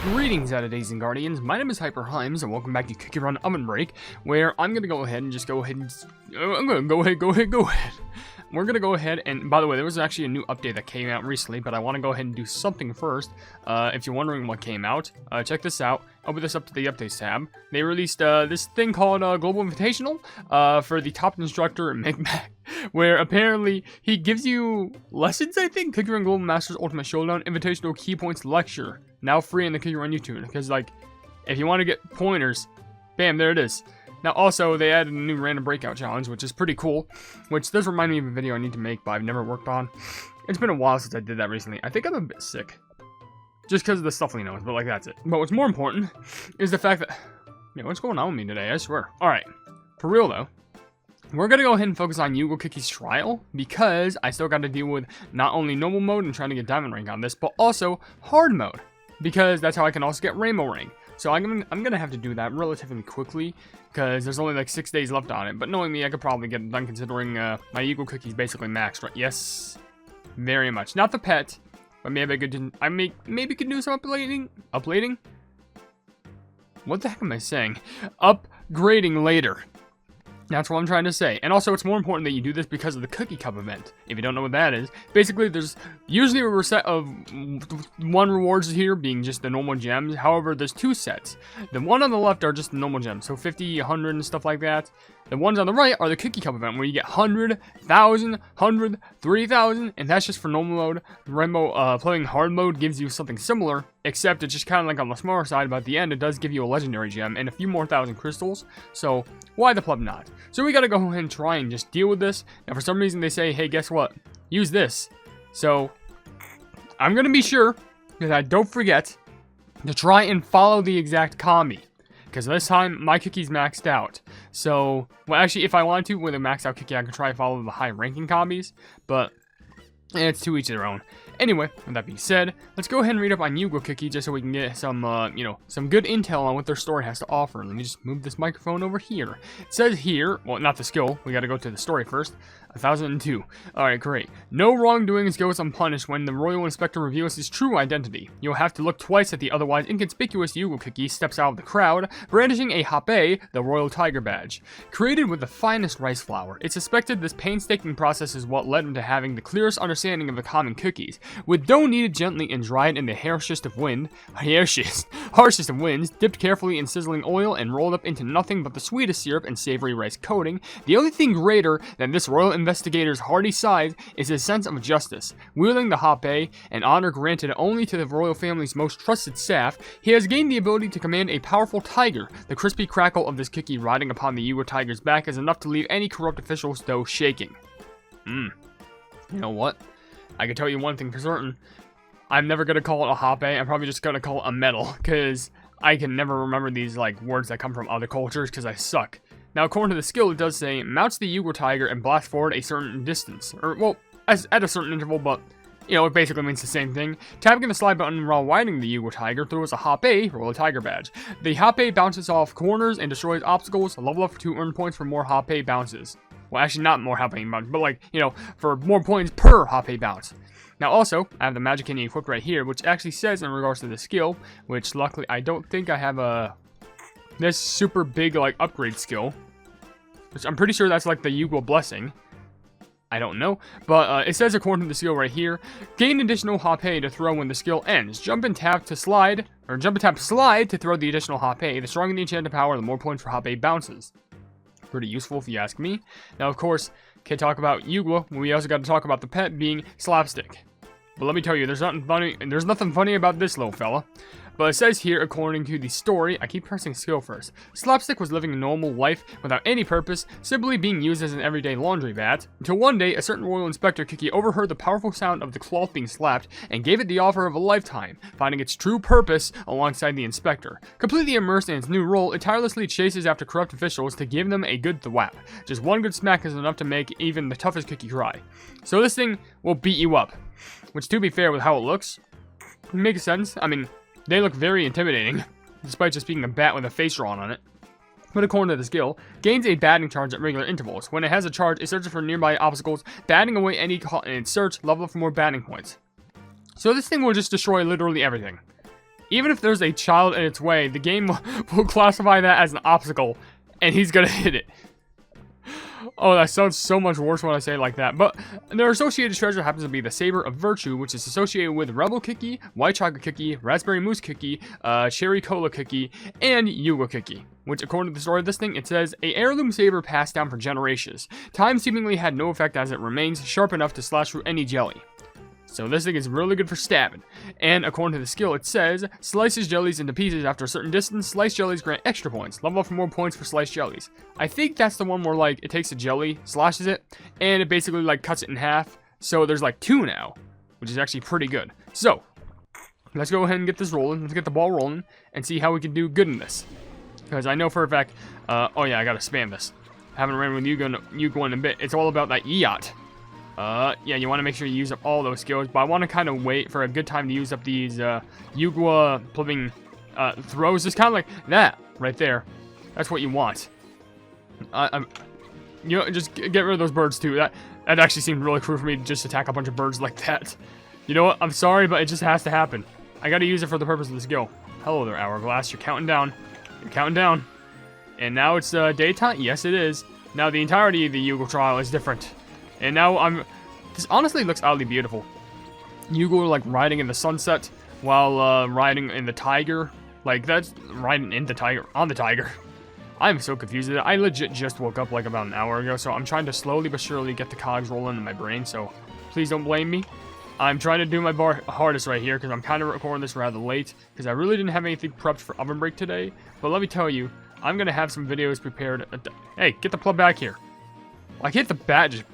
Greetings, Days and Guardians. My name is HyperHimes, and welcome back to Cookie Run OvenBreak, where I'm gonna go ahead and just go ahead. We're gonna go ahead and, by the way, there was actually a new update that came out recently, but I want to go ahead and do something first. If you're wondering what came out, check this out. Open this up to the updates tab. They released this thing called Global Invitational for the top instructor Micmac, where apparently he gives you lessons. I think Cookie Run Global Masters Ultimate Showdown Invitational Key Points Lecture, now free in the Cookie Run YouTube. Because like, if you want to get pointers, bam, there it is. Now, also, they added a new random breakout challenge, which is pretty cool, which does remind me of a video I need to make, but I've never worked on. It's been a while since I did that recently. I think I'm a bit sick, just because of the stuff we know, but like, that's it. But what's more important is the fact that, yeah, what's going on with me today, I swear. Alright, for real though, we're going to go ahead and focus on Yugwa Cookie's trial, because I still got to deal with not only normal mode and trying to get diamond rank on this, but also hard mode, because that's how I can also get rainbow rank. So I'm gonna have to do that relatively quickly, because there's only like 6 days left on it. But knowing me, I could probably get it done, considering my Yugwa Cookie's basically maxed, right? Yes, very much. Not the pet, but maybe I could. Maybe could do some upgrading. What the heck am I saying? Upgrading later. That's what I'm trying to say. And also, it's more important that you do this because of the Cookie Cup event. If you don't know what that is, basically there's usually a set of 1 rewards here being just the normal gems. However, there's 2 sets. The one on the left are just the normal gems, so 50, 100 and stuff like that. The ones on the right are the Cookie Cup event, where you get 100, 1,000, 100, 3,000, and that's just for normal mode. Rainbow, playing hard mode gives you something similar, except it's just kind of like on the smaller side, but at the end it does give you a legendary gem and a few more 1,000 crystals, so why the pleb not? So we gotta go ahead and try and just deal with this. Now for some reason they say, hey, guess what? Use this. So I'm gonna be sure that I don't forget to try and follow the exact combi, because this time my cookie's maxed out. So, well, actually, if I wanted to with a maxed out cookie, I could try and follow the high ranking combis, but it's to each their own. Anyway, with that being said, let's go ahead and read up on Yugwa Cookie just so we can get some, some good intel on what their story has to offer. Let me just move this microphone over here. It says here, well, not the skill, we gotta go to the story first. 1002. Alright, great. No wrongdoings goes unpunished when the Royal Inspector reveals his true identity. You'll have to look twice at the otherwise inconspicuous Yugwa Cookie steps out of the crowd, brandishing a Hape, the Royal Tiger Badge. Created with the finest rice flour, it's suspected this painstaking process is what led him to having the clearest understanding of the common cookies. With dough kneaded gently and dried in the harshest of winds, dipped carefully in sizzling oil and rolled up into nothing but the sweetest syrup and savory rice coating, the only thing greater than this royal investigator's hearty sighs is his sense of justice. Wielding the Hape, an honor granted only to the royal family's most trusted staff, he has gained the ability to command a powerful tiger. The crispy crackle of this cookie riding upon the Yugwa tiger's back is enough to leave any corrupt official's dough shaking. You know what? I can tell you one thing for certain. I'm never going to call it a Hape. I'm probably just going to call it a medal, because I can never remember these like words that come from other cultures, because I suck. Now, according to the skill, it does say, mounts the Yugwa tiger and blasts forward a certain distance. Or, well, at a certain interval, but, you know, it basically means the same thing. Tapping the slide button while riding the Yugwa tiger throws a Hape, Royal Tiger Badge. The Hape bounces off corners and destroys obstacles. Level up to earn points for more Hape bounces. Well, actually, not more Hape bounces, but like, you know, for more points per Hape bounce. Now, also, I have the Magic Candy equipped right here, which actually says in regards to the skill, which luckily I don't think I have this super big, like, upgrade skill. Which I'm pretty sure that's like the Yugwa Blessing. I don't know. But it says according to the skill right here, gain additional Hape to throw when the skill ends. Jump and tap slide to throw the additional Hape. The stronger the enchanted power, the more points for Hape bounces. Pretty useful if you ask me. Now, of course, can't talk about Yugwa. We also got to talk about the pet being Slapstick. But let me tell you, there's nothing funny about this little fella. But it says here, according to the story, I keep pressing skill first. Slapstick was living a normal life without any purpose, simply being used as an everyday laundry vat, until one day a certain royal inspector cookie overheard the powerful sound of the cloth being slapped and gave it the offer of a lifetime, finding its true purpose alongside the inspector. Completely immersed in its new role, it tirelessly chases after corrupt officials to give them a good thwap. Just one good smack is enough to make even the toughest cookie cry. So this thing will beat you up. Which, to be fair with how it looks, makes sense. I mean, they look very intimidating, despite just being a bat with a face drawn on it. But according to the skill, gains a batting charge at regular intervals. When it has a charge, it searches for nearby obstacles, batting away any caught in its search, level up for more batting points. So this thing will just destroy literally everything. Even if there's a child in its way, the game will classify that as an obstacle, and he's gonna hit it. Oh, that sounds so much worse when I say it like that. But their associated treasure happens to be the Saber of Virtue, which is associated with Rebel Cookie, White Chocolate Cookie, Raspberry Mousse Cookie, Cherry Cola Cookie, and Yugwa Cookie. Which, according to the story of this thing, it says, a heirloom saber passed down for generations. Time seemingly had no effect as it remains sharp enough to slash through any jelly. So this thing is really good for stabbing. And according to the skill, it says, slices jellies into pieces after a certain distance. Sliced jellies grant extra points. Level up for more points for sliced jellies. I think that's the one where, like, it takes a jelly, slashes it, and it basically, like, cuts it in half. So there's, like, 2 now, which is actually pretty good. So, let's go ahead and get this rolling. Let's get the ball rolling and see how we can do good in this. Because I know for a fact, oh yeah, I gotta spam this. Haven't ran with Yugwa in a bit. It's all about that yacht. Yeah, you want to make sure you use up all those skills, but I want to kind of wait for a good time to use up these, Yugwa flipping, throws. It's kind of like that, right there. That's what you want. You know, just get rid of those birds, too. That actually seemed really cruel for me to just attack a bunch of birds like that. You know what? I'm sorry, but it just has to happen. I gotta use it for the purpose of the skill. Hello there, Hourglass. You're counting down. You're counting down. And now it's, daytime? Yes, it is. Now, the entirety of the Yugwa trial is different. And now this honestly looks oddly beautiful. Yugwa like riding in the sunset while riding in the tiger. Like that's riding in the tiger, on the tiger. I'm so confused with it. I legit just woke up like about an hour ago, so I'm trying to slowly but surely get the cogs rolling in my brain, so please don't blame me. I'm trying to do my hardest right here because I'm kind of recording this rather late because I really didn't have anything prepped for OvenBreak today. But let me tell you, I'm going to have some videos prepared. Hey, get the pleb back here. Why can't the bat just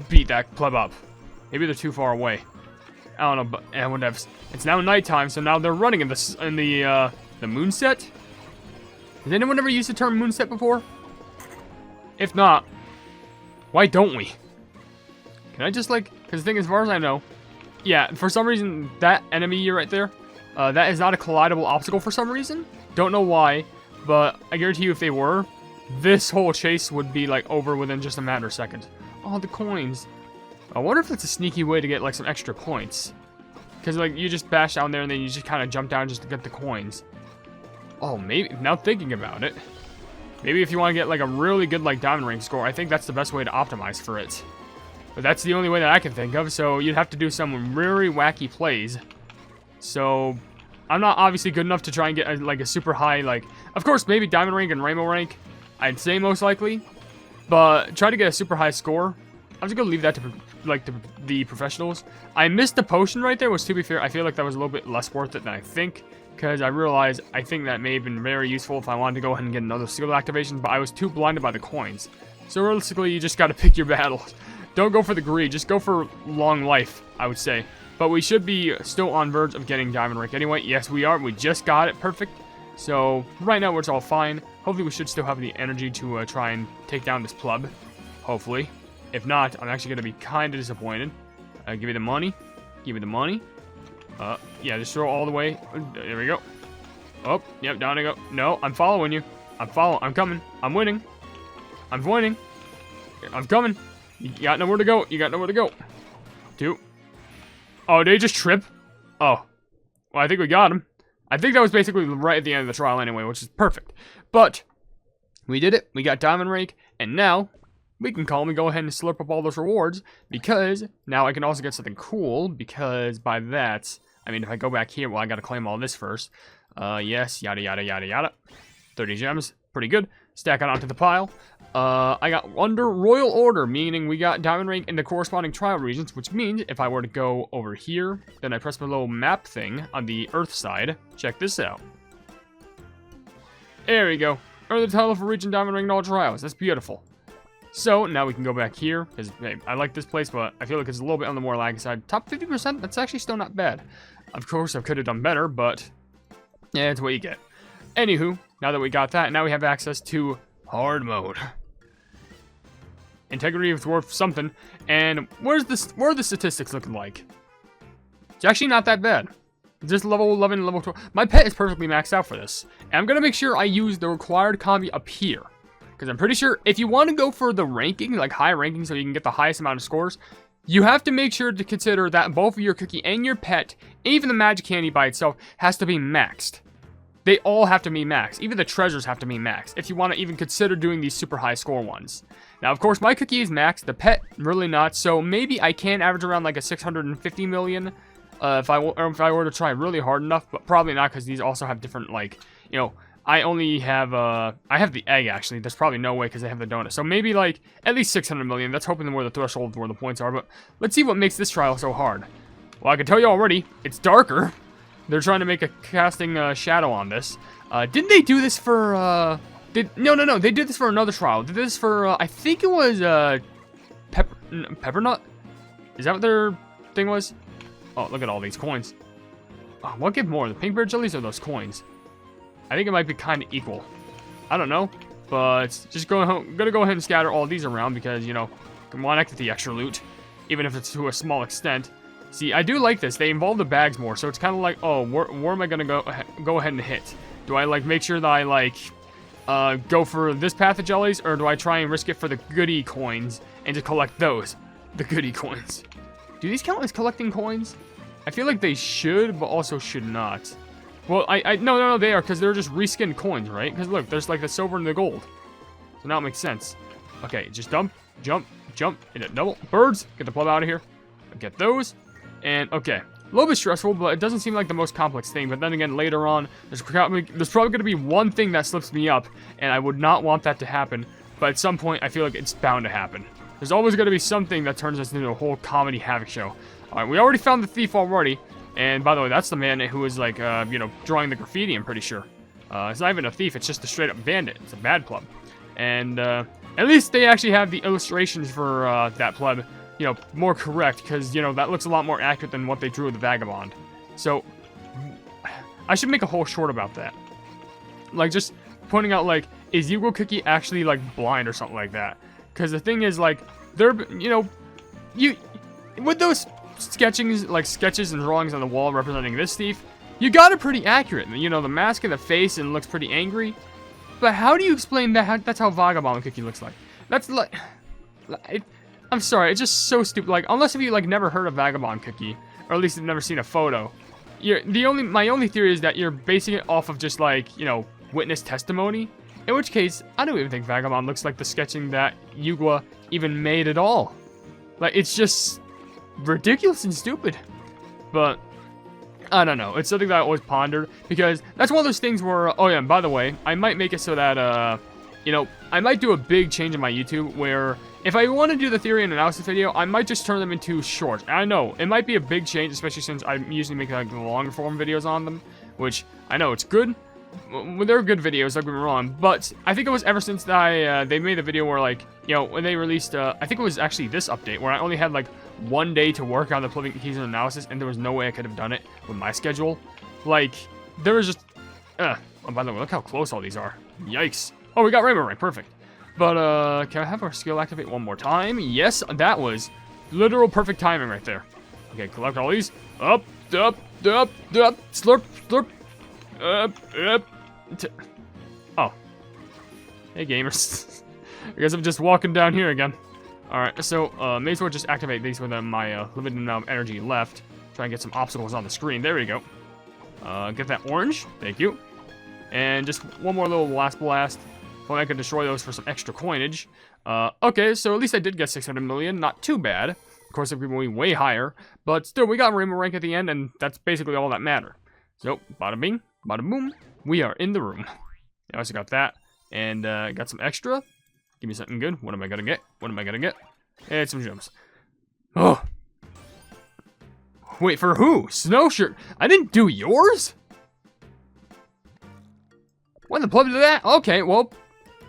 beat that pleb up? Maybe they're too far away. I don't know, but it's now nighttime, so now they're running in the moonset. Has anyone ever used the term moonset before? If not, why don't we? Can I just like? Because the thing, as far as I know, yeah, for some reason that enemy right there, that is not a collidable obstacle for some reason. Don't know why, but I guarantee you, if they were, this whole chase would be like over within just a matter of seconds. Oh, the coins. I wonder if it's a sneaky way to get like some extra points. Because like you just bash down there and then you just kind of jump down just to get the coins. Oh, maybe, now thinking about it, maybe if you want to get like a really good like diamond rank score, I think that's the best way to optimize for it. But that's the only way that I can think of, so you'd have to do some really wacky plays. So I'm not obviously good enough to try and get like a super high, like, of course maybe diamond rank and rainbow rank, I'd say most likely. But try to get a super high score. I'm just gonna leave that to like the professionals. I missed the potion right there, which to be fair, I feel like that was a little bit less worth it than I think. Because I realized I think that may have been very useful if I wanted to go ahead and get another skill activation, but I was too blinded by the coins. So realistically, you just gotta pick your battles. Don't go for the greed, just go for long life, I would say. But we should be still on verge of getting diamond rank anyway. Yes, we are. We just got it perfect. So right now it's all fine. Hopefully we should still have the energy to try and take down this pleb. Hopefully. If not, I'm actually going to be kind of disappointed. Give me the money. Give me the money. Yeah, just throw all the way. There we go. Oh, yep, down I go. No, I'm following you. I'm coming. I'm winning. I'm winning. I'm coming. You got nowhere to go. You got nowhere to go. 2. Oh, did he just trip? Oh. Well, I think we got him. I think that was basically right at the end of the trial anyway, which is perfect. But we did it. We got diamond rank. And now we can calmly go ahead and slurp up all those rewards. Because now I can also get something cool. Because by that, I mean, if I go back here, well, I got to claim all this first. Yes, yada, yada, yada, yada. 30 gems. Pretty good. Stack it onto the pile. I got under royal order, meaning we got diamond rank in the corresponding trial regions, which means if I were to go over here, then I press my little map thing on the earth side. Check this out. There we go. Earn the title for region diamond rank in all trials. That's beautiful. So now we can go back here, because hey, I like this place, but I feel like it's a little bit on the more lag side. Top 50%, that's actually still not bad. Of course, I could have done better, but yeah, it's what you get. Anywho, now that we got that, now we have access to hard mode. Integrity is worth something, and where are the statistics looking like? It's actually not that bad. Just level 11 level 12. My pet is perfectly maxed out for this, and I'm gonna make sure I use the required combi up here, because I'm pretty sure if you want to go for the ranking, like high ranking, so you can get the highest amount of scores, you have to make sure to consider that both of your cookie and your pet, even the magic candy by itself, has to be maxed. They all have to be maxed. Even the treasures have to be maxed if you want to even consider doing these super high score ones. Now, of course, my cookie is maxed. The pet, really not. So maybe I can average around like a 650 million if I were to try really hard enough. But probably not, because these also have different, like, you know, I only have, I have the egg, actually. There's probably no way, because they have the donut. So maybe, like, at least 600 million. That's hoping where the threshold, where the points are. But let's see what makes this trial so hard. Well, I can tell you already, it's darker. They're trying to make a casting shadow on this. Didn't they do this for, no. They did this for another trial. They did this for, I think it was, Peppernut? Is that what their thing was? Oh, look at all these coins. Oh, what give more, the pink bear jellies or those coins? I think it might be kind of equal. I don't know, but just gonna go ahead and scatter all these around because, you know, why not get the extra loot, even if it's to a small extent. See, I do like this. They involve the bags more, so it's kind of like, oh, where am I gonna go ahead and hit? Do I like make sure that I like go for this path of jellies, or do I try and risk it for the goodie coins and just collect those, the goodie coins? Do these count as collecting coins? I feel like they should, but also should not. Well, no, they are, because they're just reskinned coins, right? Because look, there's like the silver and the gold. So now it makes sense. Okay, just dump, jump, hit it double. Birds, get the plum out of here. Get those. And, okay, a little bit stressful, but it doesn't seem like the most complex thing. But then again, later on, there's probably going to be one thing that slips me up, and I would not want that to happen. But at some point, I feel like it's bound to happen. There's always going to be something that turns us into a whole comedy havoc show. All right, we already found the thief already. And by the way, that's the man who was like, you know, drawing the graffiti, I'm pretty sure. It's not even a thief, it's just a straight up bandit. It's a bad pleb. And at least they actually have the illustrations for that pleb, you know, more correct, because, you know, that looks a lot more accurate than what they drew of the vagabond. So, I should make a whole short about that. Like, just pointing out, like, is Yugwa Cookie actually, like, blind or something like that? Because the thing is, like, they're, you know, with those sketches and drawings on the wall representing this thief, you got it pretty accurate. You know, the mask and the face, and looks pretty angry. But how do you explain that? That's how Vagabond Cookie looks like. That's like, I'm sorry, it's just so stupid. Like, unless if you like never heard of Vagabond Cookie, or at least have never seen a photo, my only theory is that you're basing it off of just like, you know, witness testimony. In which case, I don't even think Vagabond looks like the sketching that Yugwa even made at all. Like, it's just ridiculous and stupid. But I don't know, it's something that I always pondered, because that's one of those things where, oh yeah, and by the way, I might make it so that you know, I might do a big change in my YouTube where if I want to do the theory and analysis video, I might just turn them into shorts. I know it might be a big change, especially since I usually make like longer form videos on them, which I know it's good. Well, they're good videos, don't get me wrong, but I think it was ever since they made the video where, like, you know, when they released, I think it was actually this update, where I only had, like, one day to work on the plugin keys and analysis, and there was no way I could have done it with my schedule. Like, there was just, oh, by the way, look how close all these are. Yikes. Oh, we got Rainbow Rank, perfect. But, can I have our skill activate one more time? Yes, that was literal perfect timing right there. Okay, collect all these. Up, slurp, slurp. Oh. Hey, gamers. I guess I'm just walking down here again. Alright, so, may as well just activate these with my limited amount of energy left. Try and get some obstacles on the screen. There we go. Get that orange. Thank you. And just one more little last blast. Hopefully I can destroy those for some extra coinage. Okay, so at least I did get 600 million. Not too bad. Of course, it could be way higher. But still, we got Rainbow Rank at the end, and that's basically all that mattered. So, bada bing, bada boom. We are in the room. I also got that. And got some extra. Give me something good. What am I gonna get? What am I gonna get? And some gems. Oh. Wait, for who? Snow shirt. I didn't do yours? When the plug did that? Okay, well,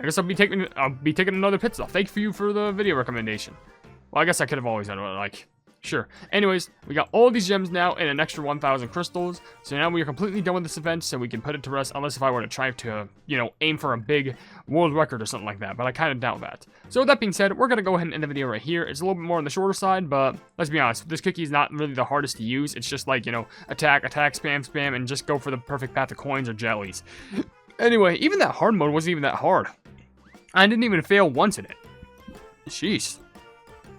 I guess I'll be taking another pit stop. Thank you for the video recommendation. Well, I guess I could have always done it, like, sure. Anyways, we got all these gems now and an extra 1,000 crystals. So now we are completely done with this event, so we can put it to rest, unless if I were to try to, you know, aim for a big world record or something like that, but I kind of doubt that. So with that being said, we're going to go ahead and end the video right here. It's a little bit more on the shorter side, but let's be honest, this cookie is not really the hardest to use. It's just like, you know, attack, spam, and just go for the perfect path of coins or jellies. Anyway, even that hard mode wasn't even that hard. I didn't even fail once in it. Jeez.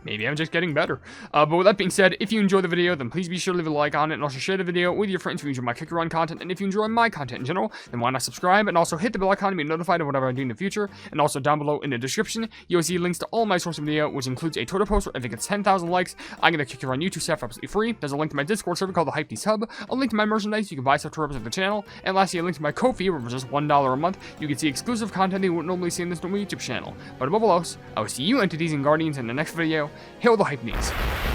maybe I'm just getting better. But with that being said, if you enjoyed the video, then please be sure to leave a like on it and also share the video with your friends if you enjoy my cookie run content. And if you enjoy my content in general, then why not subscribe and also hit the bell icon to be notified of whatever I do in the future. And also down below in the description, you'll see links to all my source video, which includes a Twitter post where if it gets 10,000 likes, I get a cookie run YouTube staff for absolutely free. There's a link to my Discord server called the Hypenese Hub, a link to my merchandise you can buy stuff to represent the channel, and lastly a link to my Ko-fi where for just $1 a month you can see exclusive content you wouldn't normally see in this normal YouTube channel. But above all else, I will see you entities and guardians in the next video. Hail the Hypenese.